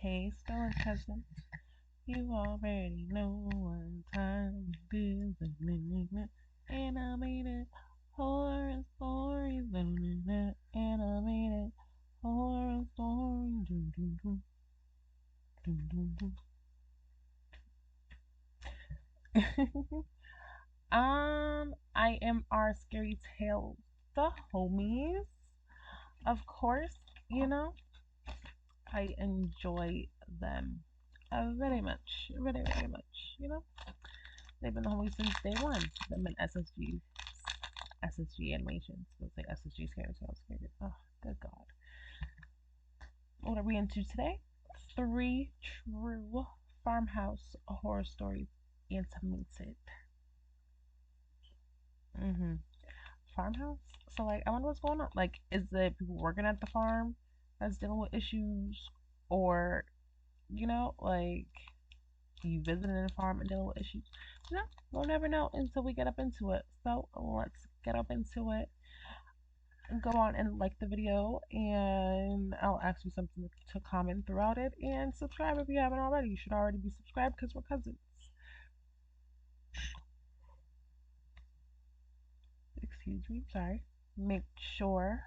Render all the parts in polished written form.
Hey, Stellar cousin, you already know what time it is. Animated horror stories. Animated horror stories. Dun, dun, dun, dun, dun, dun. I am our scary tales, the homies. Of course, you know, I enjoy them very much, very much. You know, they've been the homies since day one. Them in SSG animations. Let's say SSG scary tales. Scary. Oh, good God. What are we into today? 3 true farmhouse horror stories animated. Mm-hmm. Farmhouse? So, like, I wonder what's going on. Like, is it people working at the farm that's dealing with issues? Or, like, you visiting a farm and dealing with issues? We'll never know until we get up into it. So, let's get up into it. Go on and like the video, and I'll ask you something to comment throughout it. And subscribe if you haven't already. You should already be subscribed because we're cousins. Excuse me, sorry. Make sure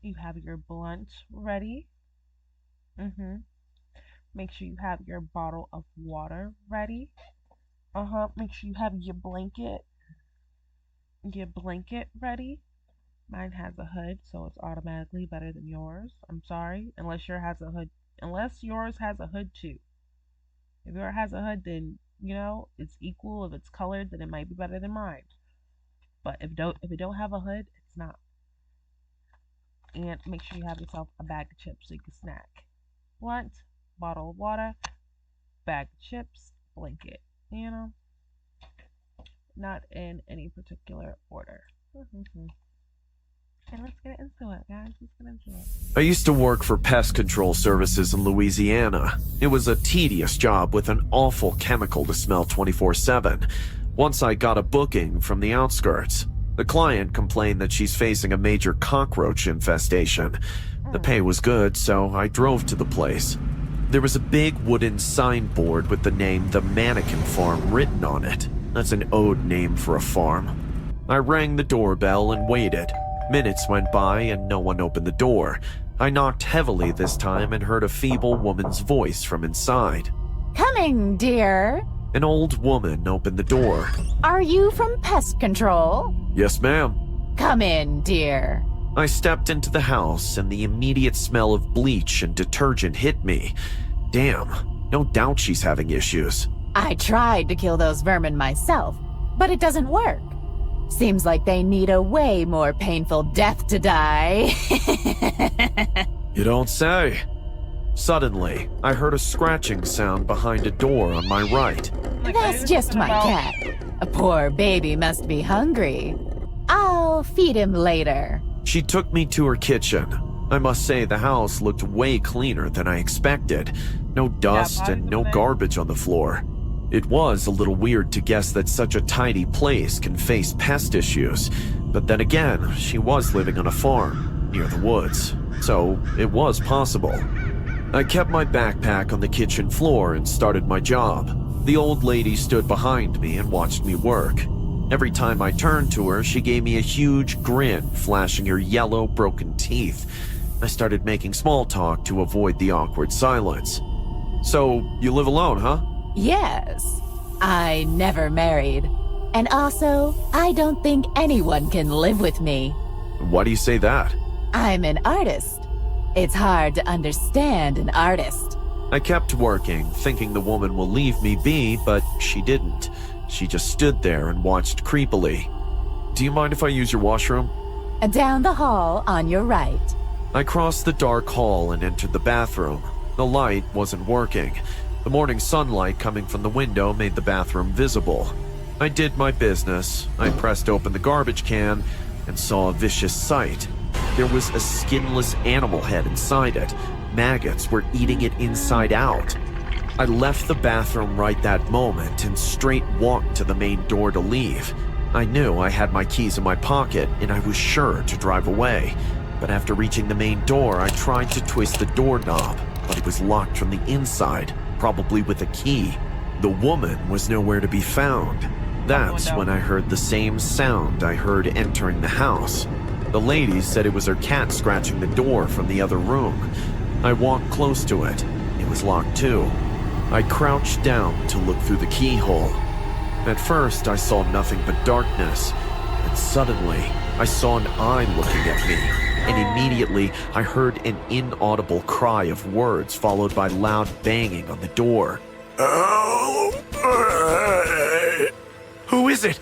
you have your blunt ready. Make sure you have your bottle of water ready. Make sure you have your blanket ready. Mine has a hood, so it's automatically better than yours. I'm sorry, unless yours has a hood too. If yours has a hood, then it's equal. If it's colored, then it might be better than mine. But if it don't have a hood, it's not. And make sure you have yourself a bag of chips so you can snack. Blunt, bottle of water, bag of chips, blanket. Not in any particular order. And let's get into it, guys. Let's get into it. I used to work for pest control services in Louisiana. It was a tedious job with an awful chemical to smell 24/7. Once I got a booking from the outskirts. The client complained that she's facing a major cockroach infestation. The pay was good, so I drove to the place. There was a big wooden signboard with the name The Mannequin Farm written on it. That's an ode name for a farm. I rang the doorbell and waited. Minutes went by and no one opened the door. I knocked heavily this time and heard a feeble woman's voice from inside. Coming, dear. An old woman opened the door. Are you from pest control? Yes, ma'am. Come in, dear. I stepped into the house and the immediate smell of bleach and detergent hit me. Damn, no doubt she's having issues. I tried to kill those vermin myself, but it doesn't work. Seems like they need a way more painful death to die. You don't say. Suddenly, I heard a scratching sound behind a door on my right. That's just my cat. A poor baby must be hungry. I'll feed him later. She took me to her kitchen. I must say the house looked way cleaner than I expected. No dust and no garbage on the floor. It was a little weird to guess that such a tidy place can face pest issues. But then again, she was living on a farm, near the woods. So it was possible. I kept my backpack on the kitchen floor and started my job. The old lady stood behind me and watched me work. Every time I turned to her, she gave me a huge grin, flashing her yellow, broken teeth. I started making small talk to avoid the awkward silence. So, you live alone, huh? Yes. I never married. And also, I don't think anyone can live with me. Why do you say that? I'm an artist. It's hard to understand an artist. I kept working, thinking the woman will leave me be, but she didn't. She just stood there and watched creepily. Do you mind if I use your washroom? Down the hall on your right. I crossed the dark hall and entered the bathroom. The light wasn't working. The morning sunlight coming from the window made the bathroom visible. I did my business. I pressed open the garbage can and saw a vicious sight. There was a skinless animal head inside it. Maggots were eating it inside out. I left the bathroom right that moment and straight walked to the main door to leave. I knew I had my keys in my pocket and I was sure to drive away. But after reaching the main door, I tried to twist the doorknob. but it was locked from the inside, probably with a key. The woman was nowhere to be found. That's when I heard the same sound I heard entering the house. The lady said it was her cat scratching the door from the other room. I walked close to it. It was locked too. I crouched down to look through the keyhole. At first, I saw nothing but darkness, and suddenly, I saw an eye looking at me, and immediately I heard an inaudible cry of words followed by loud banging on the door. Who is it?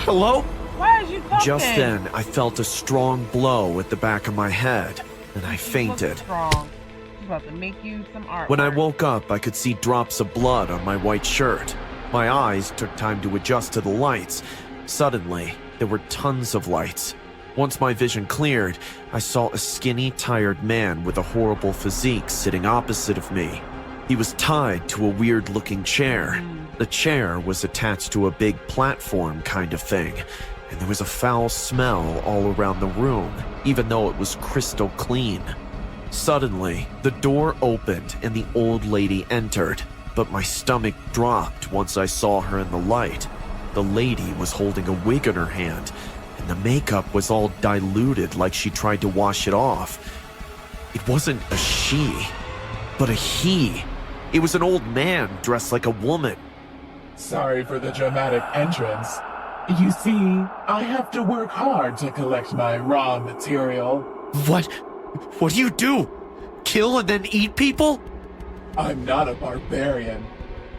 Hello? Why is you talking? Just then, I felt a strong blow at the back of my head, and I fainted. Strong. He's about to make you some art. When I woke up, I could see drops of blood on my white shirt. My eyes took time to adjust to the lights. Suddenly, there were tons of lights. Once my vision cleared, I saw a skinny, tired man with a horrible physique sitting opposite of me. He was tied to a weird-looking chair. The chair was attached to a big platform kind of thing, and there was a foul smell all around the room, even though it was crystal clean. Suddenly, the door opened and the old lady entered, but my stomach dropped once I saw her in the light. The lady was holding a wig in her hand, and the makeup was all diluted like she tried to wash it off. It wasn't a she, but a he. It was an old man dressed like a woman. Sorry for the dramatic entrance. You see, I have to work hard to collect my raw material. What? What do you do? Kill and then eat people? I'm not a barbarian.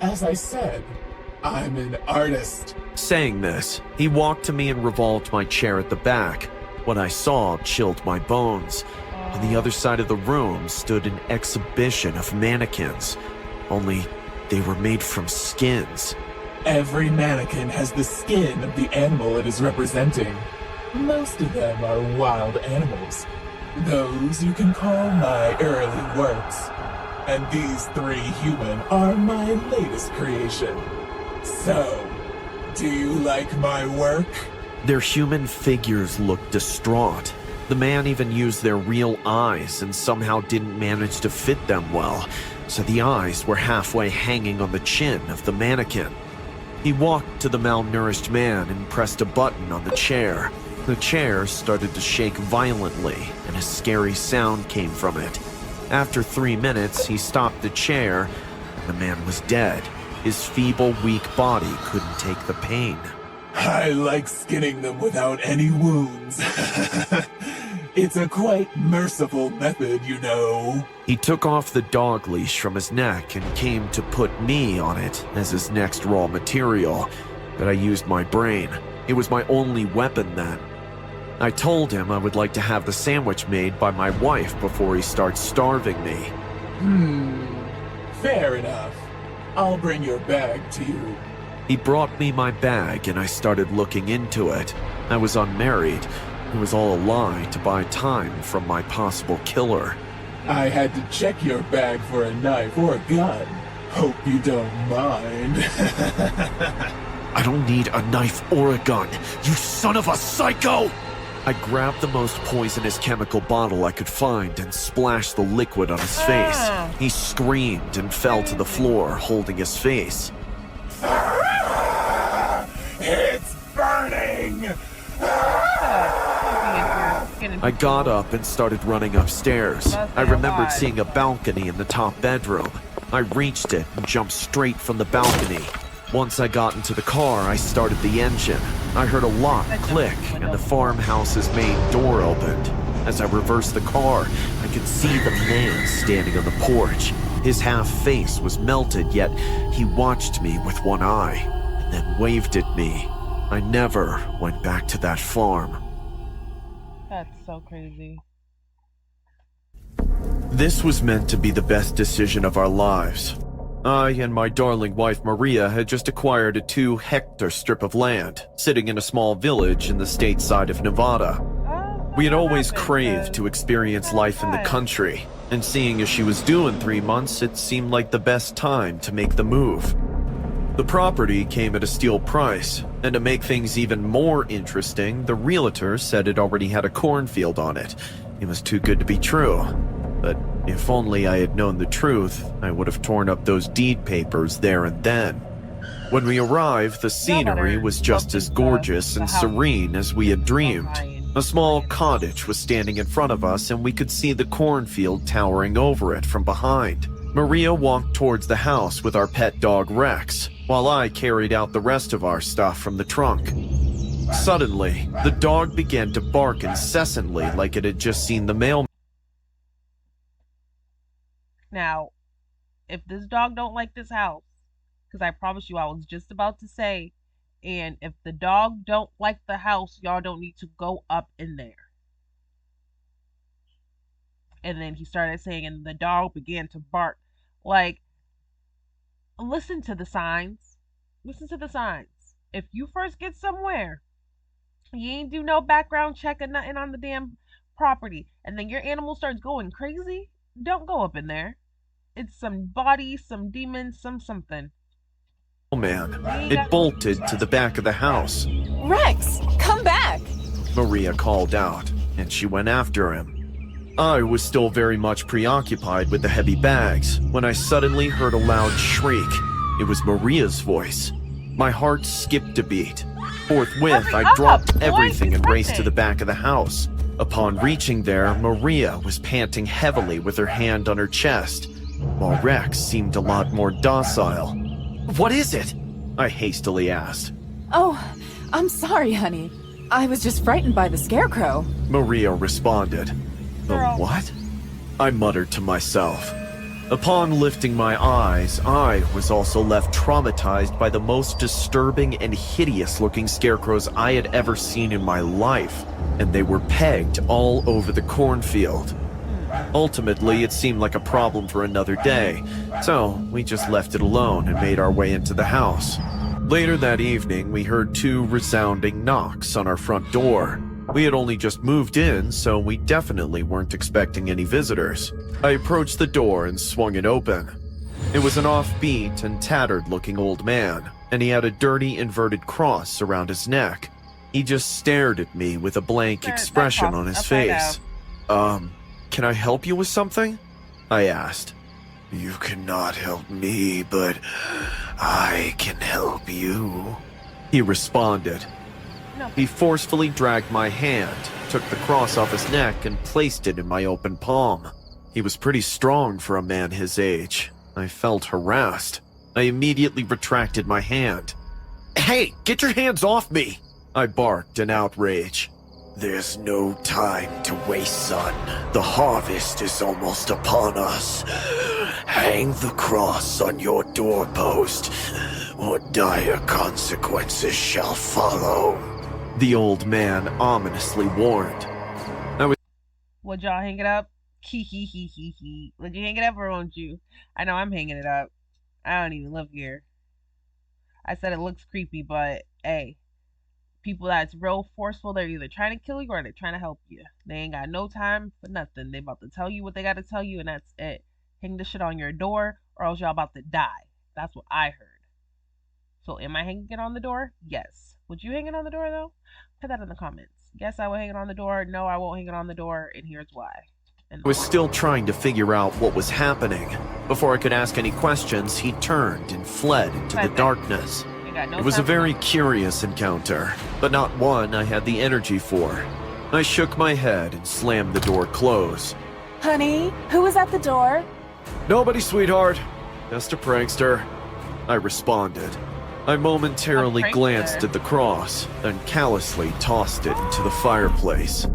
As I said, I'm an artist. Saying this, he walked to me and revolved my chair at the back. What I saw chilled my bones. On the other side of the room stood an exhibition of mannequins. Only they were made from skins. Every mannequin has the skin of the animal it is representing. Most of them are wild animals. Those you can call my early works. And these 3 human are my latest creation. So, do you like my work? Their human figures looked distraught. The man even used their real eyes and somehow didn't manage to fit them well, so the eyes were halfway hanging on the chin of the mannequin. He walked to the malnourished man and pressed a button on the chair. The chair started to shake violently, and a scary sound came from it. After 3 minutes, he stopped the chair, and the man was dead. His feeble, weak body couldn't take the pain. I like skinning them without any wounds. It's a quite merciful method, you know. He took off the dog leash from his neck and came to put me on it as his next raw material, but I used my brain. It was my only weapon then. I told him I would like to have the sandwich made by my wife before he starts starving me. Fair enough. I'll bring your bag to you. He brought me my bag and I started looking into it. I was unmarried. It was all a lie to buy time from my possible killer. I had to check your bag for a knife or a gun. Hope you don't mind. I don't need a knife or a gun, you son of a psycho! I grabbed the most poisonous chemical bottle I could find and splashed the liquid on his face. He screamed and fell to the floor, holding his face. It's burning! I got up and started running upstairs. I remembered seeing a balcony in the top bedroom. I reached it and jumped straight from the balcony. Once I got into the car, I started the engine. I heard a lock click and the farmhouse's main door opened. As I reversed the car, I could see the man standing on the porch. His half face was melted, yet he watched me with one eye and then waved at me. I never went back to that farm. That's so crazy. This was meant to be the best decision of our lives. I and my darling wife Maria had just acquired a 2-hectare strip of land, sitting in a small village in the state side of Nevada. We had always craved to experience life in the country, and seeing as she was due in 3 months, it seemed like the best time to make the move. The property came at a steal price, and to make things even more interesting, the realtor said it already had a cornfield on it. It was too good to be true. But If only I had known the truth, I would have torn up those deed papers there and then. When we arrived, the scenery was just as gorgeous and serene as we had dreamed. A small cottage was standing in front of us, and we could see the cornfield towering over it from behind. Maria walked towards the house with our pet dog Rex, while I carried out the rest of our stuff from the trunk. Suddenly, the dog began to bark incessantly like it had just seen the mailman. Now, if this dog don't like this house, because I promise you I was just about to say, and if the dog don't like the house, y'all don't need to go up in there. And then he started saying, and the dog began to bark. Like, listen to the signs. Listen to the signs. If you first get somewhere, you ain't do no background check or nothing on the damn property, and then your animal starts going crazy, don't go up in there. It's some body, some demons, some something. Man, it bolted to the back of the house. Rex, come back! Maria called out, and she went after him. I was still very much preoccupied with the heavy bags when I suddenly heard a loud shriek. It was Maria's voice. My heart skipped a beat. Forthwith, I dropped everything and raced to the back of the house. Upon reaching there, Maria was panting heavily with her hand on her chest, while Rex seemed a lot more docile. "What is it?" I hastily asked. Oh, I'm sorry, honey. I was just frightened by the scarecrow. Maria responded. "The what?" I muttered to myself. Upon lifting my eyes, I was also left traumatized by the most disturbing and hideous-looking scarecrows I had ever seen in my life, and they were pegged all over the cornfield. Ultimately, it seemed like a problem for another day, so we just left it alone and made our way into the house. Later that evening, we heard 2 resounding knocks on our front door. We had only just moved in, so we definitely weren't expecting any visitors. I approached the door and swung it open. It was an offbeat and tattered-looking old man, and he had a dirty inverted cross around his neck. He just stared at me with a blank expression on his face. Can I help you with something?" I asked. "You cannot help me, but I can help you," he responded. He forcefully dragged my hand, took the cross off his neck, and placed it in my open palm. He was pretty strong for a man his age. I felt harassed. I immediately retracted my hand. "Hey, get your hands off me!" I barked in outrage. "There's no time to waste, son. The harvest is almost upon us. Hang the cross on your doorpost, or dire consequences shall follow," the old man ominously warned. Would y'all hang it up? Hee hee hee hee hee. Would you hang it up or won't you? I know I'm hanging it up. I don't even live here. I said it looks creepy, but hey, people that's real forceful, they're either trying to kill you or they're trying to help you. They ain't got no time for nothing. They about to tell you what they got to tell you, and that's it. Hang the shit on your door, or else y'all about to die. That's what I heard. So am I hanging it on the door? Yes. Would you hang it on the door, though? Put that in the comments. Yes, I will hang it on the door. No, I won't hang it on the door, and here's why. I was still trying to figure out what was happening. Before I could ask any questions, he turned and fled into the darkness. It was a very curious encounter, but not one I had the energy for. I shook my head and slammed the door closed. Honey, who was at the door? "Nobody, sweetheart. Just a prankster," I responded. I momentarily glanced at the cross, then callously tossed it into the fireplace.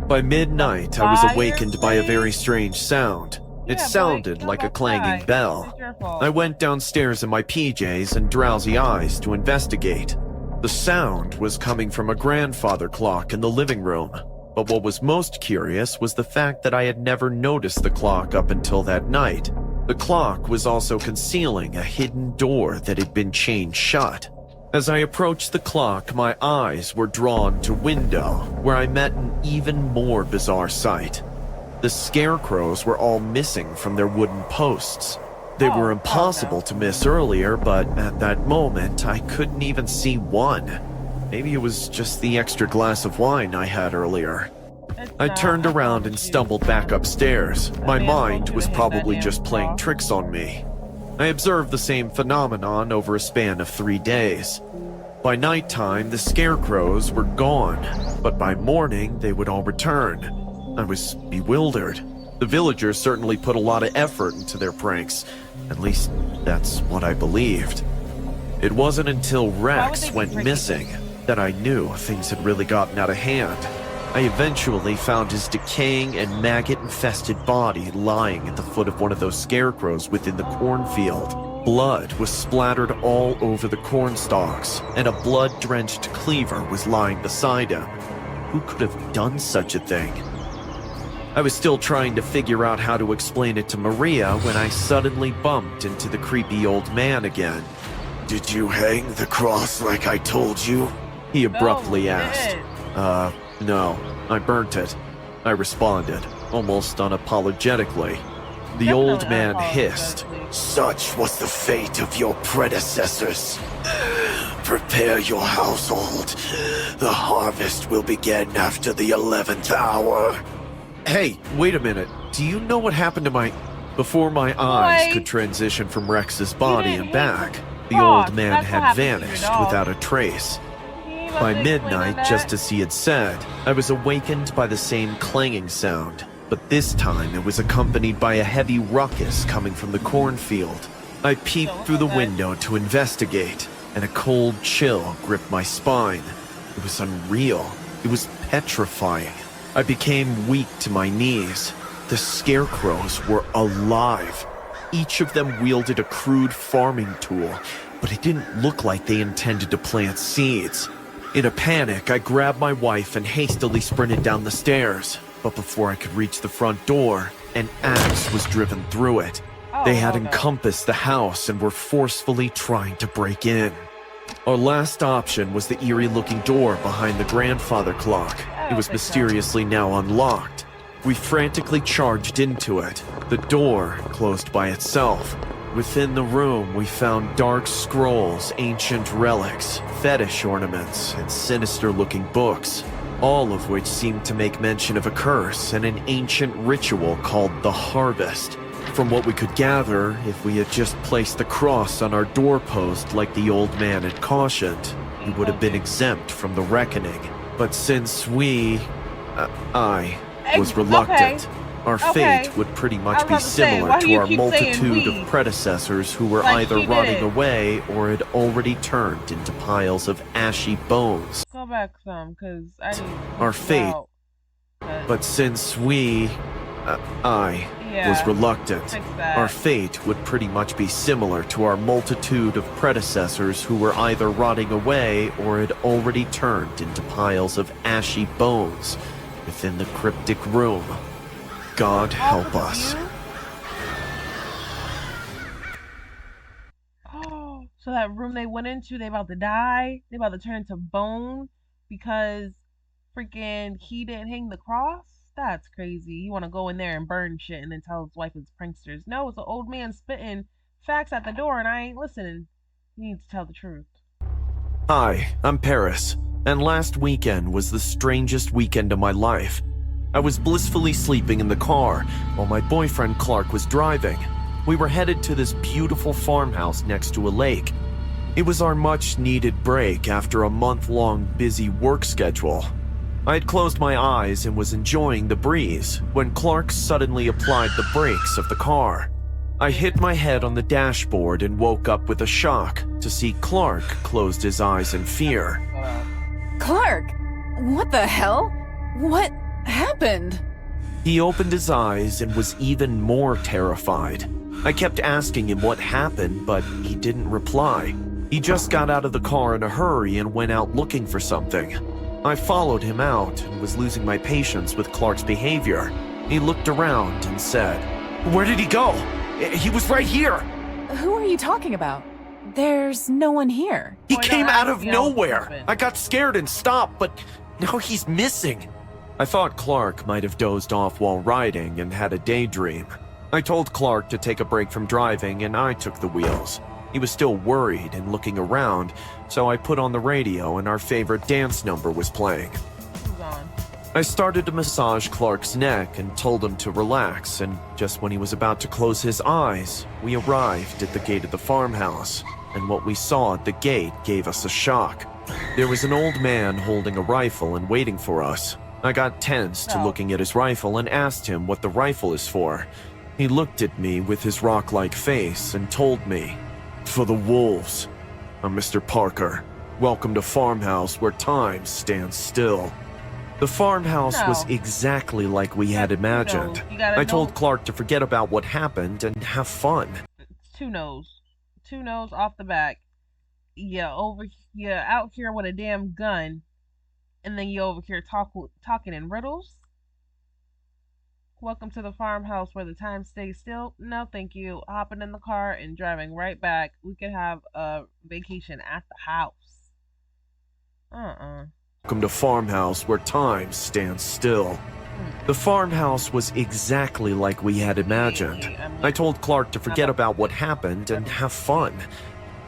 By midnight, I was awakened by a very strange sound. It sounded like a clanging bell. I went downstairs in my PJs and drowsy eyes to investigate. The sound was coming from a grandfather clock in the living room. But what was most curious was the fact that I had never noticed the clock up until that night. The clock was also concealing a hidden door that had been chained shut. As I approached the clock, my eyes were drawn to window, where I met an even more bizarre sight. The scarecrows were all missing from their wooden posts. They were impossible to miss earlier, but at that moment, I couldn't even see one. Maybe it was just the extra glass of wine I had earlier. I not, turned I around promise and you. stumbled back upstairs. My man mind told you was to hit that probably damn just playing cross. tricks on me. I observed the same phenomenon over a span of 3 days. By nighttime, the scarecrows were gone, but by morning, they would all return. I was bewildered. The villagers certainly put a lot of effort into their pranks. At least, that's what I believed. It wasn't until Rex they be went pranking missing that I knew things had really gotten out of hand. I eventually found his decaying and maggot-infested body lying at the foot of one of those scarecrows within the cornfield. Blood was splattered all over the corn stalks, and a blood-drenched cleaver was lying beside him. Who could have done such a thing? I was still trying to figure out how to explain it to Maria when I suddenly bumped into the creepy old man again. "Did you hang the cross like I told you?" he abruptly No, asked. shit. No, I burnt it," I responded, almost unapologetically. The old man hissed. "Such was the fate of your predecessors. Prepare your household. The harvest will begin after the 11th hour." Hey, wait a minute. Do you know what happened to my... Before my eyes Boy. could transition from Rex's body didn't and hit back, the the old cross. man That's what had happened to your vanished dog. without a trace. Can you By explain midnight, that? just as he had said, I was awakened by the same clanging sound, but this time it was accompanied by a heavy ruckus coming from the cornfield. I peeped through the window to investigate, and a cold chill gripped my spine. It was unreal. It was petrifying. I became weak to my knees. The scarecrows were alive. Each of them wielded a crude farming tool, but it didn't look like they intended to plant seeds. In a panic, I grabbed my wife and hastily sprinted down the stairs. But before I could reach the front door, an axe was driven through it. They had okay. encompassed the house and were forcefully trying to break in. Our last option was the eerie-looking door behind the grandfather clock. It was mysteriously now unlocked. We frantically charged into it. The door closed by itself. Within the room, we found dark scrolls, ancient relics, fetish ornaments, and sinister-looking books, all of which seemed to make mention of a curse and an ancient ritual called the Harvest. From what we could gather, if we had just placed the cross on our doorpost like the old man had cautioned, we would have been exempt from the reckoning. But since I was reluctant, our Okay. fate would pretty I much was be about to say, similar why do to you our keep saying multitude we? of predecessors who were Like either she rotting did. away or had already turned into piles of ashy bones. Go back some, cause I need to Our figure fate. out, 'cause- But since I yeah, was reluctant, fix that. our fate would pretty much be similar to our multitude of predecessors who were either rotting away or had already turned into piles of ashy bones within the cryptic room. God help All of us. you? Oh, so that room they went into, they about to die. They about to turn into bone because freaking he didn't hang the cross. That's crazy. You want to go in there and burn shit and then tell his wife it's pranksters. No, it's an old man spitting facts at the door and I ain't listening. You need to tell the truth. Hi, I'm Paris, and last weekend was the strangest weekend of my life. I was blissfully sleeping in the car while my boyfriend Clark was driving. We were headed to this beautiful farmhouse next to a lake. It was our much-needed break after a month-long busy work schedule. I had closed my eyes and was enjoying the breeze when Clark suddenly applied the brakes of the car. I hit my head on the dashboard and woke up with a shock to see Clark closed his eyes in fear. Clark! What the hell? What happened? He opened his eyes and was even more terrified. I kept asking him what happened, but he didn't reply. He just got out of the car in a hurry and went out looking for something. I followed him out and was losing my patience with Clark's behavior. He looked around and said, "Where did he go? He was right here." Who are you talking about? There's no one here. He Boy, came no, out of you know, nowhere. stupid. I got scared and stopped, but now he's missing. I thought Clark might have dozed off while riding and had a daydream. I told Clark to take a break from driving and I took the wheels. He was still worried and looking around, so I put on the radio and our favorite dance number was playing. Who's on? I started to massage Clark's neck and told him to relax, and just when he was about to close his eyes, we arrived at the gate of the farmhouse, and what we saw at the gate gave us a shock. There was an old man holding a rifle and waiting for us. I got tense to looking at his rifle and asked him what the rifle is for. He looked at me with his rock-like face and told me, "For the wolves. I'm Mr. Parker. Welcome to Farmhouse where time stands still." The farmhouse was exactly like we had imagined. I told Clark to forget about what happened and have fun. It's two no's off the back. You out here with a damn gun, and then you over here talking in riddles. Welcome to the farmhouse where the time stays still. No, thank you. Hopping in the car and driving right back. We could have a vacation at the house. Welcome to Farmhouse where time stands still. The farmhouse was exactly like we had imagined. I told Clark to forget about what happened and have fun.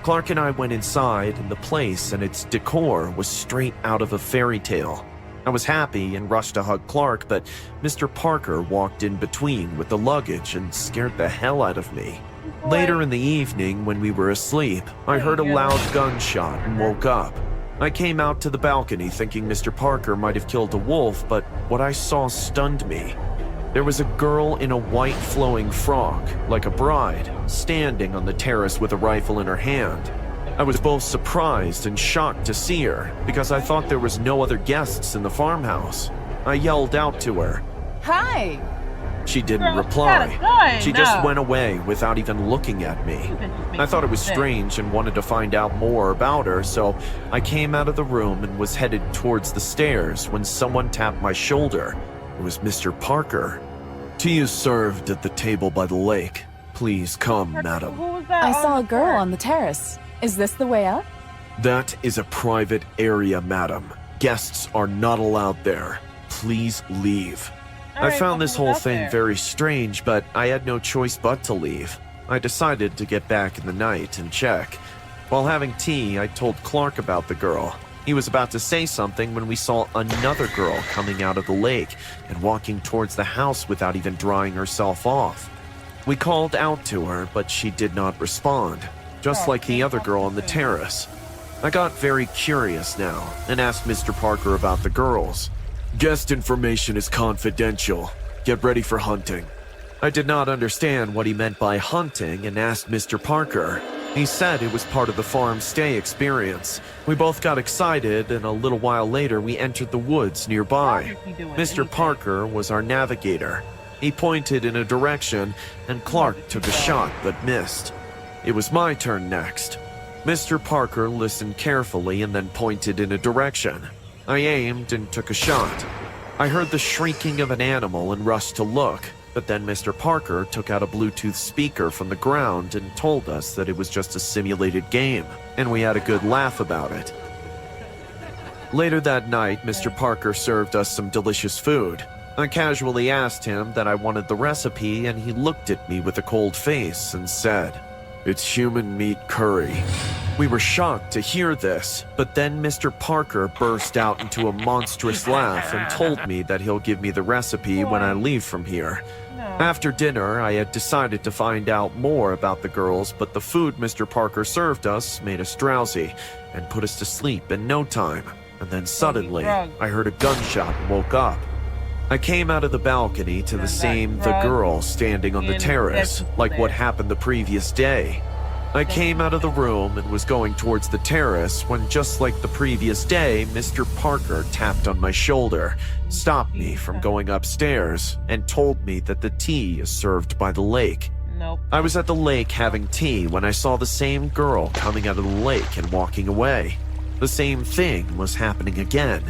Clark and I went inside, and the place and its decor was straight out of a fairy tale. I was happy and rushed to hug Clark, but Mr. Parker walked in between with the luggage and scared the hell out of me. Later in the evening, when we were asleep, I heard a loud gunshot and woke up. I came out to the balcony thinking Mr. Parker might have killed a wolf, but what I saw stunned me. There was a girl in a white flowing frock, like a bride, standing on the terrace with a rifle in her hand. I was both surprised and shocked to see her, because I thought there was no other guests in the farmhouse. I yelled out to her. Hi! She didn't reply. She just went away without even looking at me. I thought it was strange and wanted to find out more about her, so I came out of the room and was headed towards the stairs when someone tapped my shoulder. It was Mr. Parker. "Tea is served at the table by the lake. Please come, madam." I saw a girl on the terrace. Is this the way up? "That is a private area, madam. Guests are not allowed there. Please leave." I found this whole thing very strange, but I had no choice but to leave. I decided to get back in the night and check. While having tea, I told Clark about the girl. He was about to say something when we saw another girl coming out of the lake and walking towards the house without even drying herself off. We called out to her, but she did not respond, just like the other girl on the terrace. I got very curious now and asked Mr. Parker about the girls. "Guest information is confidential. Get ready for hunting." I did not understand what he meant by hunting and asked Mr. Parker. He said it was part of the farm stay experience. We both got excited, and a little while later we entered the woods nearby. Mr. Parker was our navigator. He pointed in a direction, and Clark took a shot but missed. It was my turn next. Mr. Parker listened carefully and then pointed in a direction. I aimed and took a shot. I heard the shrieking of an animal and rushed to look, but then Mr. Parker took out a Bluetooth speaker from the ground and told us that it was just a simulated game, and we had a good laugh about it. Later that night, Mr. Parker served us some delicious food. I casually asked him that I wanted the recipe, and he looked at me with a cold face and said, "It's human meat curry." We were shocked to hear this, but then Mr. Parker burst out into a monstrous laugh and told me that he'll give me the recipe when I leave from here. After dinner, I had decided to find out more about the girls, but the food Mr. Parker served us made us drowsy and put us to sleep in no time. And then suddenly, I heard a gunshot and woke up. I came out of the balcony to the girl standing on the terrace, like what happened the previous day. I came out of the room and was going towards the terrace when, just like the previous day, Mr. Parker tapped on my shoulder, stopped me from going upstairs, and told me that the tea is served by the lake. Nope. I was at the lake having tea when I saw the same girl coming out of the lake and walking away. The same thing was happening again.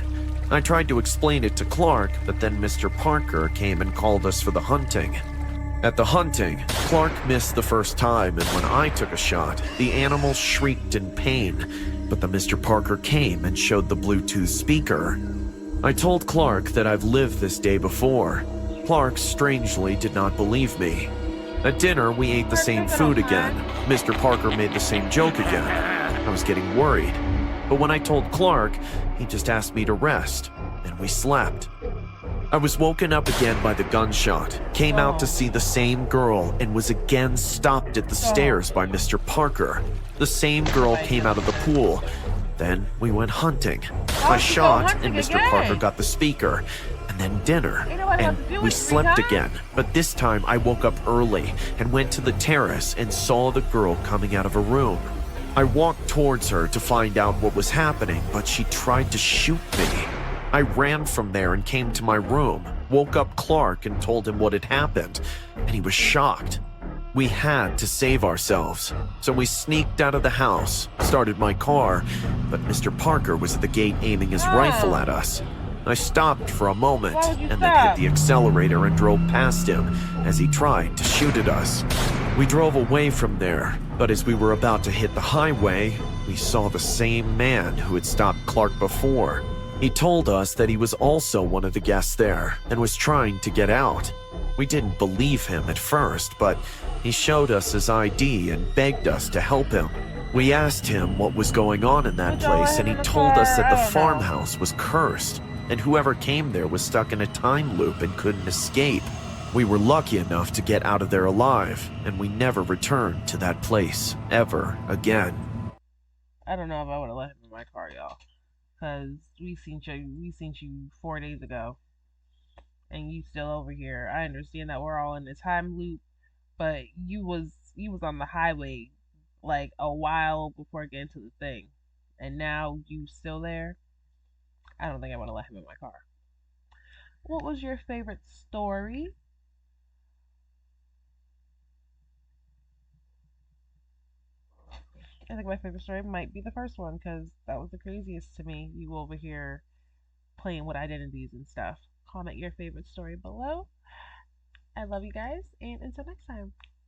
I tried to explain it to Clark, but then Mr. Parker came and called us for the hunting. At the hunting, Clark missed the first time, and when I took a shot, the animal shrieked in pain, but then Mr. Parker came and showed the Bluetooth speaker. I told Clark that I've lived this day before. Clark strangely did not believe me. At dinner, we ate the same food again. Mr. Parker made the same joke again. I was getting worried. But when I told Clark, he just asked me to rest, and we slept. I was woken up again by the gunshot, came out to see the same girl, and was again stopped at the stairs by Mr. Parker. The same girl came out of the pool. Then we went hunting. I shot, and Mr. Parker got the speaker, and then dinner, and we slept again. But this time I woke up early and went to the terrace and saw the girl coming out of a room. I walked towards her to find out what was happening, but she tried to shoot me. I ran from there and came to my room, woke up Clark and told him what had happened, and he was shocked. We had to save ourselves, so we sneaked out of the house, started my car, but Mr. Parker was at the gate aiming his rifle at us. I stopped for a moment and then hit the accelerator and drove past him as he tried to shoot at us. We drove away from there, but as we were about to hit the highway, we saw the same man who had stopped Clark before. He told us that he was also one of the guests there and was trying to get out. We didn't believe him at first, but he showed us his ID and begged us to help him. We asked him what was going on in that place, and he told us that the farmhouse was cursed, and whoever came there was stuck in a time loop and couldn't escape. We were lucky enough to get out of there alive, and we never returned to that place ever again. I don't know if I would have let him in my car, y'all, because we seen you 4 days ago, and you still over here. I understand that we're all in a time loop, but you was on the highway like a while before getting to the thing, and now you still there. I don't think I want to let him in my car. What was your favorite story? I think my favorite story might be the first one, because that was the craziest to me. You over here playing with identities and stuff. Comment your favorite story below. I love you guys, and until next time.